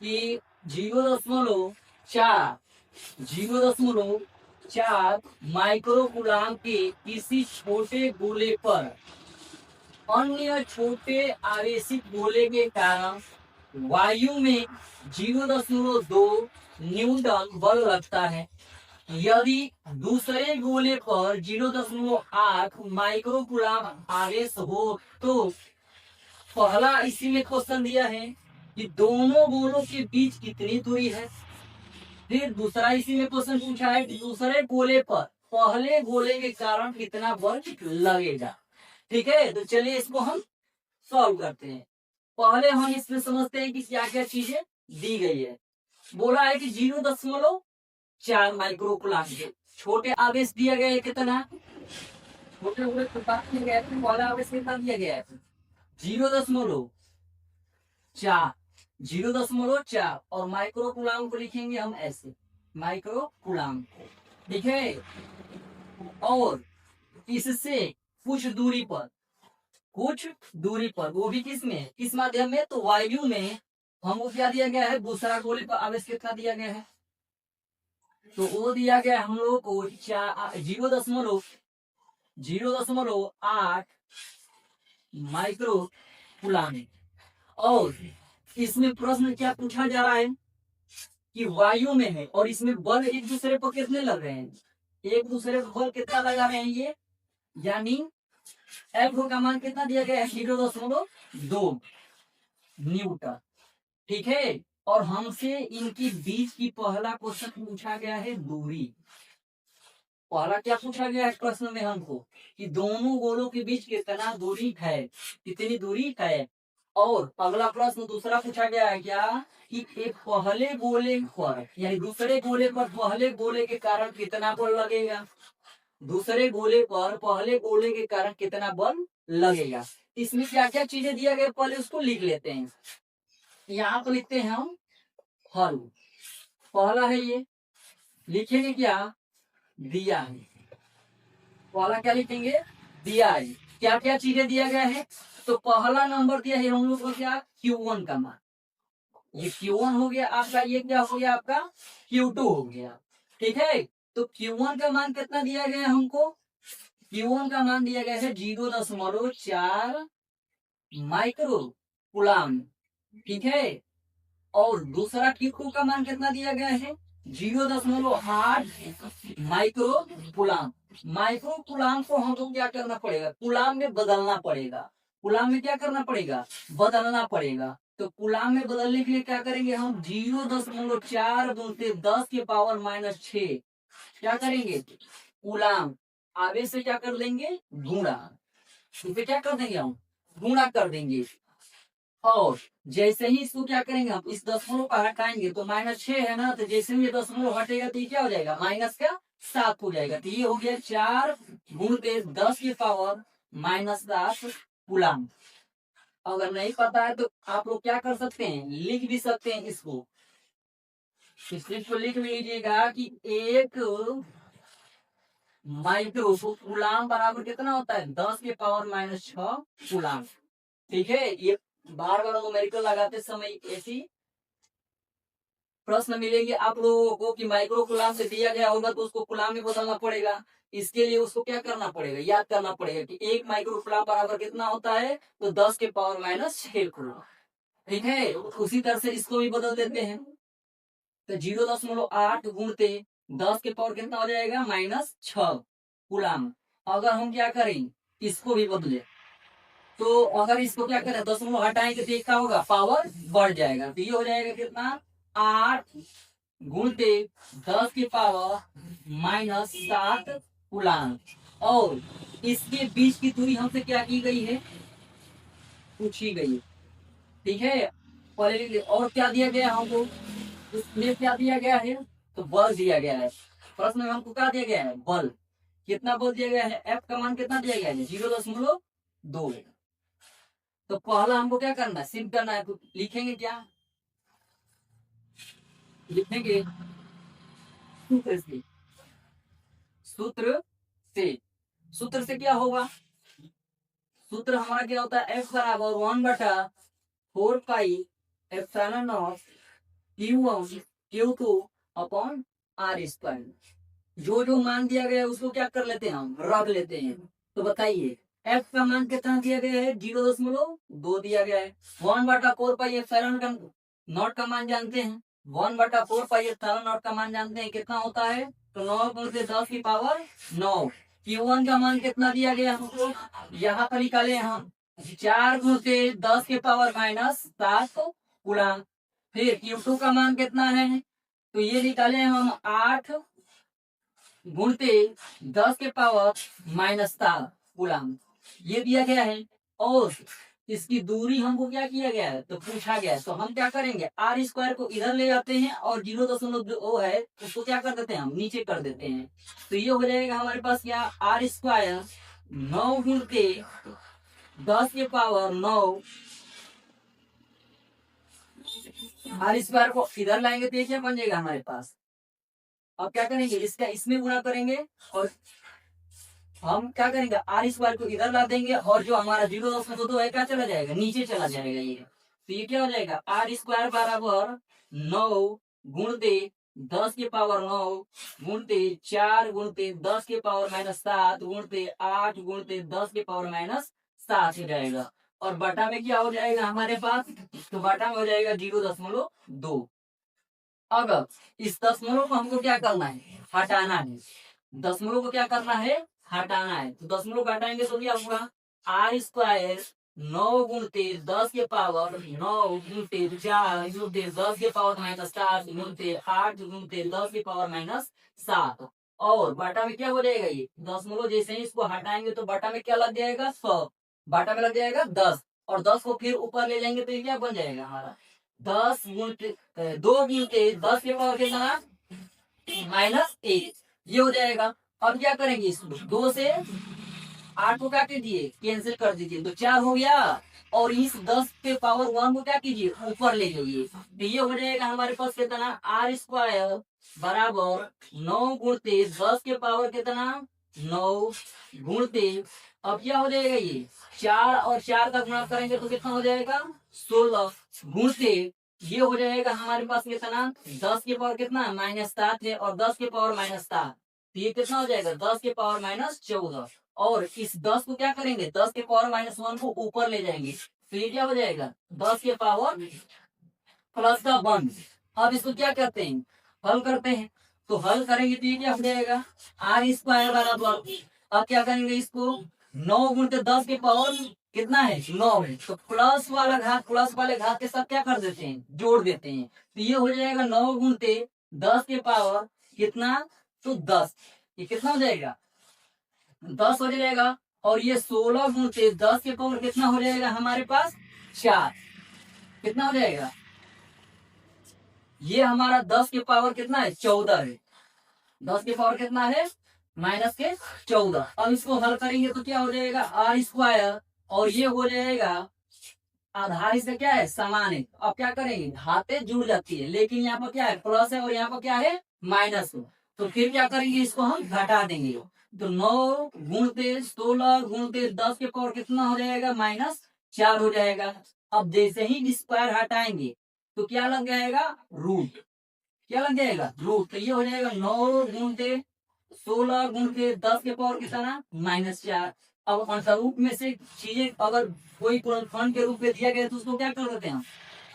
कि 0.4 माइक्रोकुलाम के किसी छोटे गोले पर अन्य छोटे आवेशित गोले के कारण वायु में 0.2 न्यूटन बल लगता है। यदि दूसरे गोले पर 0.8 माइक्रोकुलाम आवेश हो तो पहला इसी में क्वेश्चन दिया है कि दोनों गोलों के बीच कितनी दूरी है। फिर दूसरा इसी में क्वेश्चन पूछा है कि दूसरे गोले पर पहले गोले के कारण कितना बल लगेगा। ठीक है, तो चलिए इसको हम सॉल्व करते हैं। पहले हम इसमें समझते हैं कि क्या क्या चीजें दी गई है। बोला है कि 0.4 माइक्रोकुलाम के छोटे आवेश दिया गया है कितना, छोटे गोले तो बात दिया गया है, पहला आवेश कितना दिया गया है 0.4, 0.4 और माइक्रोकुलाम को लिखेंगे हम ऐसे माइक्रोकुलाम। ठीक है, और इससे कुछ दूरी पर वो भी किस में, किस माध्यम में, तो वायु में हमको क्या दिया गया है, दूसरा गोले पर आवेश कितना दिया गया है, तो वो दिया गया हम लोग को 0.8 माइक्रोकुलाम। और इसमें प्रश्न क्या पूछा जा रहा है कि वायु में है और इसमें बल एक दूसरे पर कितने लग रहे हैं, एक दूसरे पर बल कितना लगा रहे हैं ये, यानी एफ का मान कितना दिया गया है 0.2 न्यूटन। ठीक है, और हमसे इनके बीच की पहला क्वेश्चन पूछा गया है दूरी। पहला क्या पूछा गया है प्रश्न में हमको कि दोनों गोलों के बीच कितना दूरी है, कितनी दूरी है। और अगला प्रश्न दूसरा पूछा गया है क्या कि एक पहले गोले पर यानी दूसरे गोले पर पहले गोले के कारण कितना बल लगेगा, दूसरे गोले पर पहले गोले के कारण कितना बल लगेगा। इसमें क्या क्या चीजें दिया गया पहले उसको लिख लेते हैं। यहाँ पर लिखते हैं हम हल। पहला है ये, लिखेंगे क्या, दिया है। पहला क्या लिखेंगे, दिया है। क्या क्या चीजें दिया गया है, तो पहला नंबर दिया है हम लोग को क्या, Q1 का मान। ये Q1 हो गया आपका, ये क्या हो गया आपका Q2 हो गया। ठीक है, तो Q1 का मान कितना दिया गया है हमको, Q1 का मान दिया गया है 0.4 माइक्रोकुलाम। ठीक है, और दूसरा Q2 का मान कितना दिया गया है 0.8 माइक्रोकुलाम। माइक्रोकुलाम को हमको क्या करना पड़ेगा, कुलाम में बदलना पड़ेगा। कुलाम में क्या करना पड़ेगा, बदलना पड़ेगा। तो कुलाम में बदलने के लिए क्या करेंगे हम, 0.4 गुणते 10 के पावर -6 क्या करेंगे, कुलाम आवेश से क्या कर लेंगे, गुणा। इसे क्या कर देंगे हम, गुणा कर देंगे। और जैसे ही इसको क्या करेंगे हम, इस दशमलव को हटाएंगे तो -6 है ना, तो जैसे ही ये दशमलव हटेगा तो ये क्या हो जाएगा, -7 हो जाएगा। तो ये हो गया 4 गुणित 10 की पावर -7 कूलम। अगर नहीं पता है तो आप लोग क्या कर सकते हैं, लिख भी सकते हैं इसको। इसको लिख लीजिएगा कि 1 माइक्रो कूलम बराबर कितना होता है, 10 के पावर -6 कूलम। ठीक है, ये बार बार न्यूमेरिकल लगाते समय ऐसी प्रश्न मिलेंगे आप लोगों को कि माइक्रो कुलाम से दिया गया होगा तो उसको कुलाम में बदलना पड़ेगा। इसके लिए उसको क्या करना पड़ेगा, याद करना पड़ेगा कि 1 माइक्रो कुलाम बराबर कितना होता है, तो 10 के पावर -6 कुलाम। ठीक है, उसी तरह से इसको भी बदल देते हैं। तो 0.8 गुणते 10 के पावर कितना हो जाएगा, -6 कुलाम। अगर हम क्या करें, इसको भी बदले, तो अगर इसको क्या करें, दशमलव हटाएंगे तो क्या होगा, पावर बढ़ जाएगा। तो ये हो जाएगा कितना, 8 गुणते 10 की पावर -7 कूलम। और इसके बीच की दूरी हमसे क्या की गई है, पूछी गई है। ठीक है, पहले और क्या दिया गया हमको, उसमें क्या दिया गया है, तो बल दिया गया है। प्रश्न में हमको क्या दिया गया है, बल। कितना बल दिया गया है, एफ का मान कितना दिया गया है 0.2। तो पहला हमको क्या करना है, सिद्ध करना है। तो लिखेंगे क्या, लिखेंगे सूत्र से, सूत्र से, सूत्र से क्या होगा, सूत्र हमारा क्या होता है, F बराबर 1/4 pi epsilon nought Q1 Q2 upon r square. जो जो मान दिया गया है उसको क्या कर लेते हैं, हम रख लेते हैं। तो बताइए एफ का मान कितना दिया गया है, 0.2 दिया गया है। 1/4 पाई एप्सिलॉन का नॉट का मान जानते हैं, 1/4 पाई एप्सिलॉन नॉट का मान जानते हैं कितना होता है, तो 9 × 10⁻⁹। Q1 का मान कितना दिया गया हमको, यहाँ पर निकाले हम 4 × 10⁻⁷ गुणा। फिर Q2 का मान कितना है, तो ये निकाले हम 8 × 10⁻⁷ गुलाम, ये दिया गया है। और इसकी दूरी हमको क्या किया गया है, तो पूछा गया है। तो हम क्या करेंगे, आर स्क्वायर को इधर ले जाते हैं और 0.2 है उसको क्या कर देते हैं, हम नीचे कर देते हैं। तो ये हो जाएगा हमारे पास क्या, आर स्क्वायर 9 × 10⁻⁹। आर स्क्वायर को इधर लाएंगे तो ये क्या बन जाएगा हमारे पास। अब क्या करेंगे, इसका इसमें गुणा करेंगे और हम क्या करेंगे, आर स्क्वायर को इधर ला देंगे और जो हमारा 0.2 है क्या चला जाएगा, नीचे चला जाएगा ये। तो ये क्या हो जाएगा, आर स्क्वायर बराबर 9 × 10⁻⁹ गुणते 4 × 10⁻⁷ गुणते 8 × 10⁻⁷ हो जाएगा। और बटा में क्या हो जाएगा हमारे पास, तो बटा में हो जाएगा 0.2। अब इस दशमलव को हमको क्या करना है, हटाना है। दशमलव को क्या करना है, हटाना है। तो दशमलव को हटाएंगे तो क्या होगा, आर स्क्वायर 9 × 10⁻⁹ गुणते 8 × 10⁻⁷। और बटा में क्या हो जाएगा, ये दशमलव जैसे ही इसको हटाएंगे तो बटा में क्या लग जाएगा, 100। बटा में लग जाएगा 10 और 10 को फिर ऊपर ले लेंगे तो ये क्या बन जाएगा हमारा, 2 × 10⁻⁻⁻1 ये हो जाएगा। अब क्या करेंगे, इसको 2 से 8 को क्या कीजिए, कैंसिल कर दीजिए, तो 4 हो गया। और इस 10⁻1 को क्या कीजिए, ऊपर ले जाइए, तो ये हो जाएगा हमारे पास कितना, आर स्क्वायर बराबर 9 × 10⁻⁹ कितना 9 गुणते। अब क्या हो जाएगा, ये 4 और 4 का गुणा करेंगे तो कितना हो जाएगा, 16 गुणते। ये हो जाएगा हमारे पास कितना, 10 कितना -7 है और 10⁻⁻7, तो ये कितना हो जाएगा, 10⁻⁻14। और इस 10 को क्या करेंगे, 10⁻⁻1 को ऊपर ले जाएंगे तो ये क्या हो जाएगा, 10⁻+1। अब इसको क्या करते हैं, हल करते हैं। तो हल करेंगे तो ये क्या हो जाएगा, आर स्क्वायर बराबर, अब क्या करेंगे इसको, 9 × 10 कितना है, 9 है, तो प्लस वाला घात प्लस वाले घात के साथ क्या कर देते हैं, जोड़ देते हैं। तो ये हो जाएगा 9 × 10 कितना, तो 10, ये कितना हो जाएगा, 10 हो जाएगा। और ये 16 × 10 कितना हो जाएगा हमारे पास, 4, कितना हो जाएगा, ये हमारा 10 कितना है, 14 है। 10 कितना है, -14। अब इसको हल करेंगे तो क्या हो जाएगा, आर स्क्वायर और ये हो जाएगा आधार से क्या है, समान है। अब क्या करेंगे, घातें जुड़ जाती है, लेकिन यहाँ पर क्या है, प्लस है और यहाँ पर क्या है, माइनस है। तो फिर क्या करेंगे, इसको हम घटा देंगे। तो 9 × 16 × 10 कितना हो जाएगा, -4 हो जाएगा। अब जैसे ही स्क्वायर हटाएंगे तो क्या लग जाएगा, रूट, क्या लग जाएगा, रूट। तो ये हो जाएगा 9 × 16 × 10 कितना, -4। अब अंतरूप में से चीजें अगर कोई फंड के रूप में दिया गया तो उसको क्या कर देते हैं, हम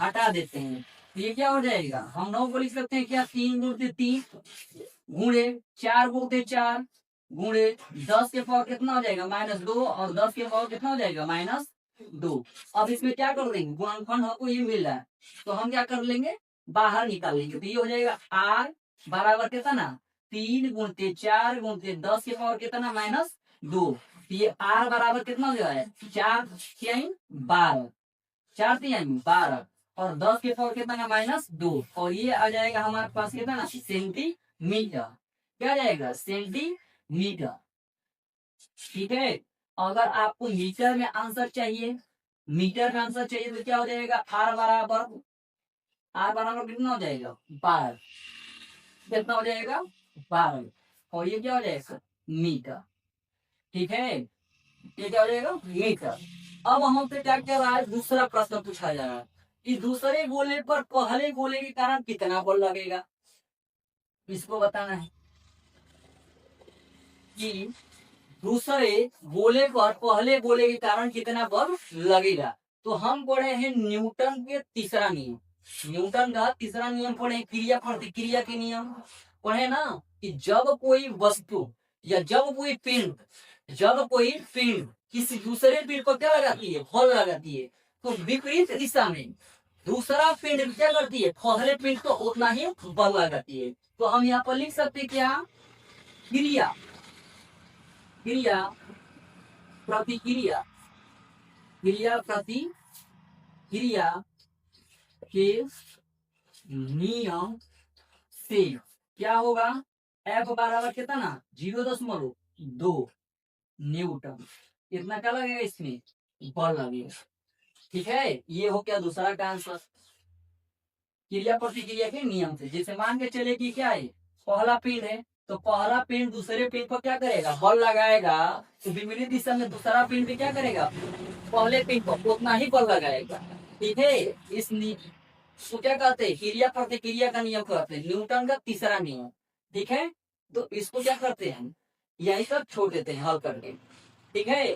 हटा देते हैं। तो ये क्या हो जाएगा, हम 9 को लिख सकते हैं क्या, 3 × 3 गुणे 4 × 4 गुणे 10 कितना हो जाएगा, -2 और 10 कितना हो जाएगा, -2। अब इसमें क्या कर देंगे, गुणनफल हमको ये मिल रहा है तो हम क्या कर लेंगे, बाहर निकाल लेंगे। तो ये हो जाएगा आर बराबर कितना, 3 × 4 × 10 कितना, -2। ये आर बराबर कितना हो जाएगा, 4 3 12, 4 3 12 और 10 कितना, -2। और ये आ जाएगा हमारे पास कितना, सेंटीमीटर। क्या आ जाएगा, सेंटीमीटर। ठीक है। अगर आपको मीटर में आंसर चाहिए, मीटर में आंसर चाहिए तो क्या हो जाएगा, आर बराबर कितना हो जाएगा, 12, कितना हो जाएगा, 12। और ये क्या हो जाएगा, मीटर। ठीक है, ये क्या हो जाएगा, मीटर। अब हमसे क्या कर रहा है, दूसरा प्रश्न पूछा जा रहा है। कि दूसरे गोले पर पहले गोले के कारण कितना बल लगेगा, इसको बताना है कि दूसरे गोले पर पहले गोले के कारण कितना बल लगेगा। तो हम पढ़े हैं न्यूटन के तीसरा नियम, न्यूटन का तीसरा नियम पढ़े, क्रिया प्रतिक्रिया के नियम पढ़े ना, कि जब कोई वस्तु या जब कोई पिंड किसी दूसरे पिंड को क्या लगाती है, बल लगाती है, तो विपरीत दिशा में दूसरा पिंड क्या करती है, पहले पिंड को उतना ही बल लगाती है। तो हम यहाँ पर लिख सकते क्या, क्रिया क्रिया प्रतिक्रिया, क्रिया प्रतिक्रिया के नियम से क्या होगा, एफ बराबर कितना 0.2 न्यूटन, कितना क्या लगेगा इसमें, बल लगेगा। ठीक है, ये हो क्या दूसरा का आंसर, क्रिया प्रतिक्रिया के नियम से। जैसे मान के चले कि क्या है, पहला पिंड है, तो पहला पिंड दूसरे पिंड पर क्या करेगा, बल लगाएगा, तो विपरीत दिशा में दूसरा पिंड भी क्या करेगा, पहले पिंड पर उतना ही बल लगाएगा। ठीक है, इस तो क्या कहते हैं, क्रिया प्रतिक्रिया का नियम कहते हैं, न्यूटन का तीसरा नियम। ठीक है, तो इसको क्या करते हैं, यही सब छोड़ देते हैं हल करके। ठीक है,